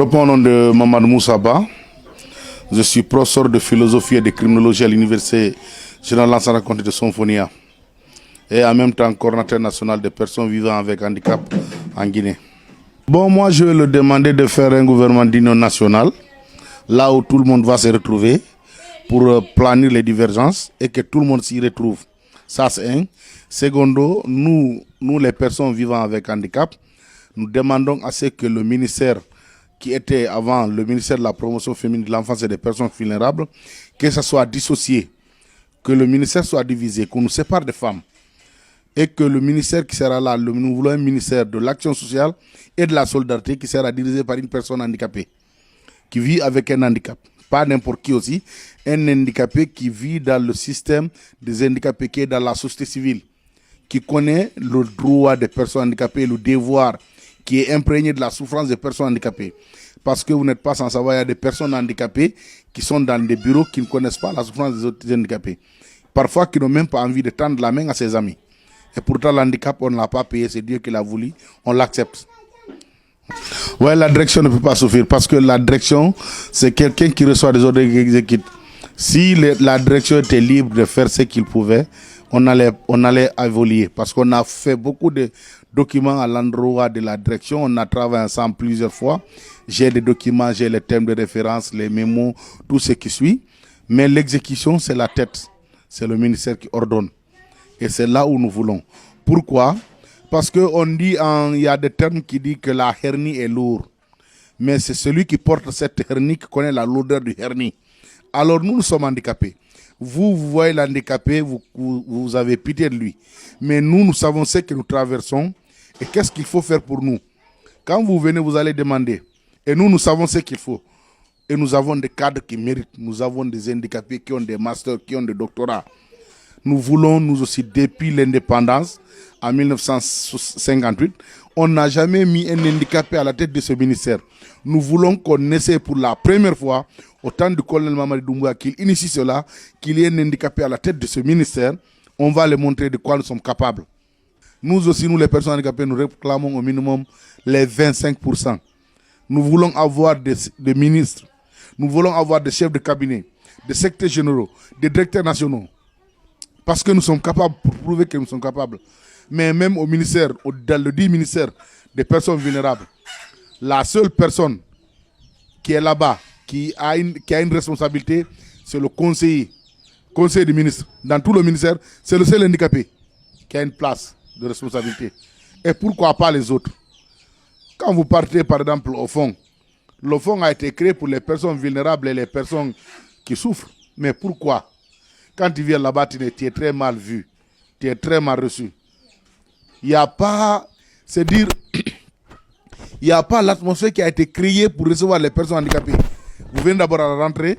Je reprends au nom de Mamadou Moussaba. Je suis professeur de philosophie et de criminologie à l'université générale Lansana Conté de Sonfonia et en même temps coordinateur national des personnes vivant avec handicap en Guinée. Bon, moi je vais le demander de faire un gouvernement d'union nationale, là où tout le monde va se retrouver pour planir les divergences et que tout le monde s'y retrouve. Ça c'est un. Secondo, nous les personnes vivant avec handicap, nous demandons à ce que le ministère qui était avant le ministère de la promotion féminine de l'enfance et des personnes vulnérables, que ça soit dissocié, que le ministère soit divisé, qu'on nous sépare des femmes, et que le ministère qui sera là, nous voulons un ministère de l'action sociale et de la solidarité qui sera dirigé par une personne handicapée, qui vit avec un handicap. Pas n'importe qui aussi, un handicapé qui vit dans le système des handicapés, qui est dans la société civile, qui connaît le droit des personnes handicapées, le devoir, qui est imprégné de la souffrance des personnes handicapées. Parce que vous n'êtes pas sans savoir, il y a des personnes handicapées qui sont dans des bureaux qui ne connaissent pas la souffrance des autres handicapés. Parfois, qui n'ont même pas envie de tendre la main à ses amis. Et pourtant, l'handicap, on ne l'a pas payé, c'est Dieu qui l'a voulu, on l'accepte. Ouais, la direction ne peut pas souffrir parce que la direction, c'est quelqu'un qui reçoit des ordres et qui exécute. Si la direction était libre de faire ce qu'il pouvait, on allait évoluer parce qu'on a fait beaucoup de documents à l'endroit de la direction. On a travaillé ensemble plusieurs fois. J'ai des documents, j'ai les thèmes de référence, les mémos, tout ce qui suit. Mais l'exécution, c'est la tête. C'est le ministère qui ordonne. Et c'est là où nous voulons. Pourquoi? Parce qu'on dit, il y a des termes qui disent que la hernie est lourde. Mais c'est celui qui porte cette hernie qui connaît la lourdeur du hernie. Alors nous sommes handicapés. Vous voyez l'handicapé, vous avez pitié de lui. Mais nous savons ce que nous traversons et qu'est-ce qu'il faut faire pour nous. Quand vous venez, vous allez demander. Et nous savons ce qu'il faut. Et nous avons des cadres qui méritent. Nous avons des handicapés qui ont des masters, qui ont des doctorats. Nous voulons, nous aussi, depuis l'indépendance, en 1958, on n'a jamais mis un handicapé à la tête de ce ministère. Nous voulons qu'on essaie pour la première fois, au temps du colonel Mamadi Doumbouya, qu'il initie cela, qu'il y ait un handicapé à la tête de ce ministère. On va leur montrer de quoi nous sommes capables. Nous aussi, nous les personnes handicapées, nous réclamons au minimum les 25%. Nous voulons avoir des ministres, nous voulons avoir des chefs de cabinet, des secrétaires généraux, des directeurs nationaux. Parce que nous sommes capables, pour prouver que nous sommes capables. Mais même au ministère, dans le dit ministère des personnes vulnérables, la seule personne qui est là-bas, qui a une responsabilité, c'est le conseiller du ministre. Dans tout le ministère, c'est le seul handicapé qui a une place de responsabilité. Et pourquoi pas les autres? Quand vous partez par exemple au fond, le fonds a été créé pour les personnes vulnérables et les personnes qui souffrent. Mais pourquoi? Quand tu viens là-bas, tu es très mal vu, tu es très mal reçu. Il n'y a pas, c'est dire, il n'y a pas l'atmosphère qui a été créée pour recevoir les personnes handicapées. Vous venez d'abord à la rentrée,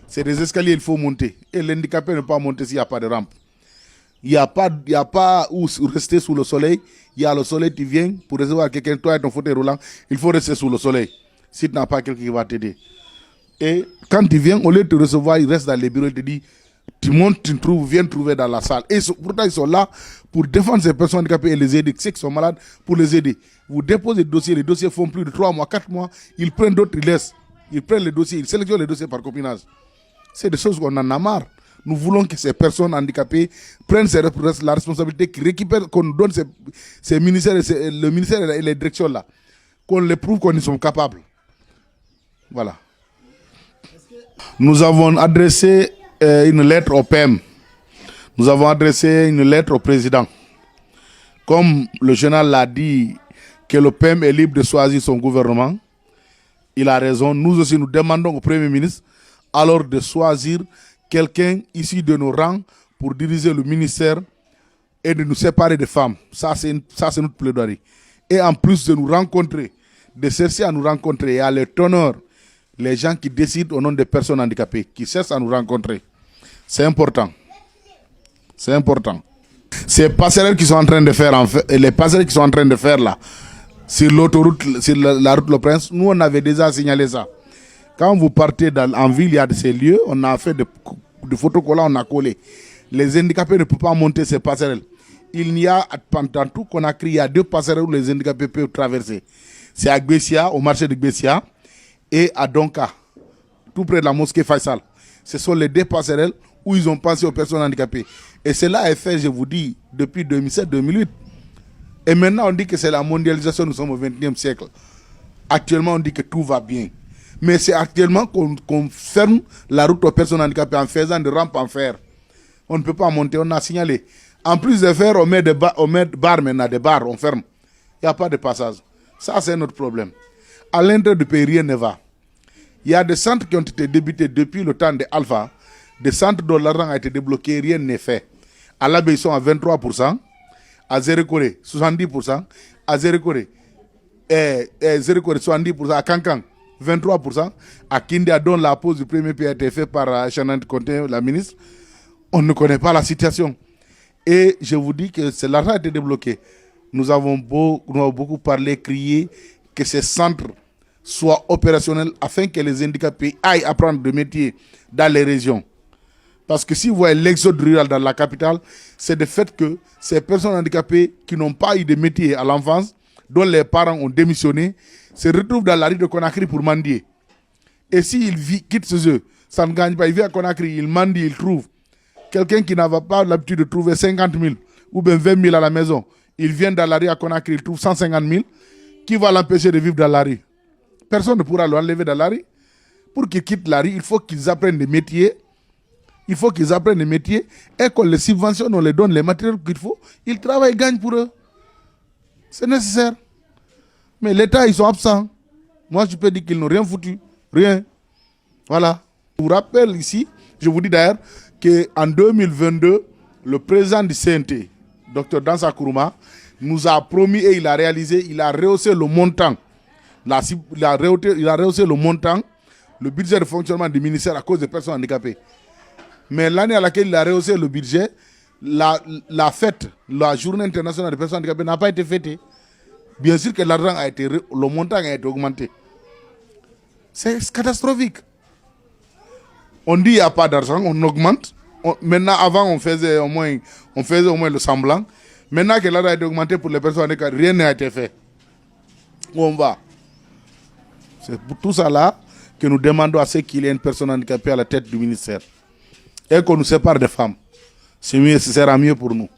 c'est des escaliers, il faut monter. Et l'handicapé ne peut pas monter s'il n'y a pas de rampe. Il n'y a pas où rester sous le soleil. Il y a le soleil, tu viens pour recevoir quelqu'un, toi et ton fauteuil roulant, il faut rester sous le soleil. Si tu n'as pas quelqu'un qui va t'aider. Et quand tu viens, au lieu de te recevoir, il reste dans les bureaux, il te dit, tu montes, tu trouves, viens trouver dans la salle. Et pourtant, ils sont là pour défendre ces personnes handicapées et les aider. Ceux qui sont malades, pour les aider. Vous déposez des dossiers, les dossiers font plus de 3 mois, 4 mois. Ils prennent d'autres, ils laissent. Ils prennent les dossiers, ils sélectionnent les dossiers par copinage. C'est des choses qu'on en a marre. Nous voulons que ces personnes handicapées prennent la responsabilité, qu'ils récupèrent, qu'on donne ces ministères, le ministère et les directions là. Qu'on les prouve qu'on y sommes capables. Voilà. Nous avons adressé une lettre au PM. Nous avons adressé une lettre au président. Comme le journal l'a dit, que le PM est libre de choisir son gouvernement, il a raison. Nous aussi, nous demandons au Premier ministre alors de choisir quelqu'un issu de nos rangs pour diriger le ministère et de nous séparer des femmes. Ça, c'est notre plaidoirie. Et en plus de nous rencontrer, de chercher à nous rencontrer et à les tenir, les gens qui décident au nom des personnes handicapées, qui cherchent à nous rencontrer. C'est important. C'est important. Ces passerelles qui sont en train de faire, les passerelles qui sont en train de faire là, sur l'autoroute, sur la route Le Prince, nous on avait déjà signalé ça. Quand vous partez en ville, il y a de ces lieux, on a fait des photocollants, on a collé. Les handicapés ne peuvent pas monter ces passerelles. Il n'y a, pendant tout qu'on a créé, il y a 2 passerelles où les handicapés peuvent traverser. C'est à Gbessia, au marché de Gbessia, et à Donka, tout près de la mosquée Faisal. Ce sont les deux passerelles où ils ont pensé aux personnes handicapées. Et cela est fait, je vous dis, depuis 2007-2008. Et maintenant, on dit que c'est la mondialisation, nous sommes au XXIe siècle. Actuellement, on dit que tout va bien. Mais c'est actuellement qu'on ferme la route aux personnes handicapées en faisant des rampes en fer. On ne peut pas monter, on a signalé. En plus de faire, on met des barres maintenant, des barres, on ferme. Il n'y a pas de passage. Ça, c'est notre problème. À l'intérieur du pays, rien ne va. Il y a des centres qui ont été débutés depuis le temps de Alpha. Des centres dont l'argent a été débloqué, rien n'est fait. À l'Abbé, ils sont à 23%. À Zérekoré, 70%. À Zérekoré, 70%. À Kankan, 23%. À Kindia, dont la pause du premier pays a été faite par Chanant Conté, la ministre, on ne connaît pas la situation. Et je vous dis que l'argent a été débloqué. Nous avons beaucoup parlé, crié que ces centres soient opérationnels afin que les handicapés aillent apprendre des métiers dans les régions. Parce que si vous voyez l'exode rural dans la capitale, c'est le fait que ces personnes handicapées qui n'ont pas eu de métier à l'enfance, dont les parents ont démissionné, se retrouvent dans la rue de Conakry pour mendier. Et s'ils quittent ce jeu, ça ne gagne pas. Ils viennent à Conakry, ils mendient, ils trouvent. Quelqu'un qui n'a pas l'habitude de trouver 50 000 ou bien 20 000 à la maison, il vient dans la rue à Conakry, il trouve 150 000. Qui va l'empêcher de vivre dans la rue? Personne ne pourra l'enlever dans la rue. Pour qu'ils quittent la rue, il faut qu'ils apprennent des métiers. Il faut qu'ils apprennent des métiers et qu'on les subventionne, on les donne les matériels qu'il faut. Ils travaillent, ils gagnent pour eux. C'est nécessaire. Mais l'État, ils sont absents. Moi, je peux dire qu'ils n'ont rien foutu. Rien. Voilà. Je vous rappelle ici, je vous dis d'ailleurs, qu'en 2022, le président du CNT, Dr Dansa Kourouma, nous a promis et il a réalisé, il a rehaussé le montant. Il a rehaussé le montant, le budget de fonctionnement du ministère à cause des personnes handicapées. Mais l'année à laquelle il a rehaussé le budget, la fête, la journée internationale des personnes handicapées n'a pas été fêtée. Bien sûr que l'argent a été, le montant a été augmenté. C'est catastrophique. On dit qu'il n'y a pas d'argent, on augmente. Maintenant, avant, on faisait au moins le semblant. Maintenant que l'argent a été augmenté pour les personnes handicapées, rien n'a été fait. Où on va? C'est pour tout ça là que nous demandons à ce qu'il y ait une personne handicapée à la tête du ministère. Et qu'on nous sépare des femmes. C'est mieux, ce sera mieux pour nous.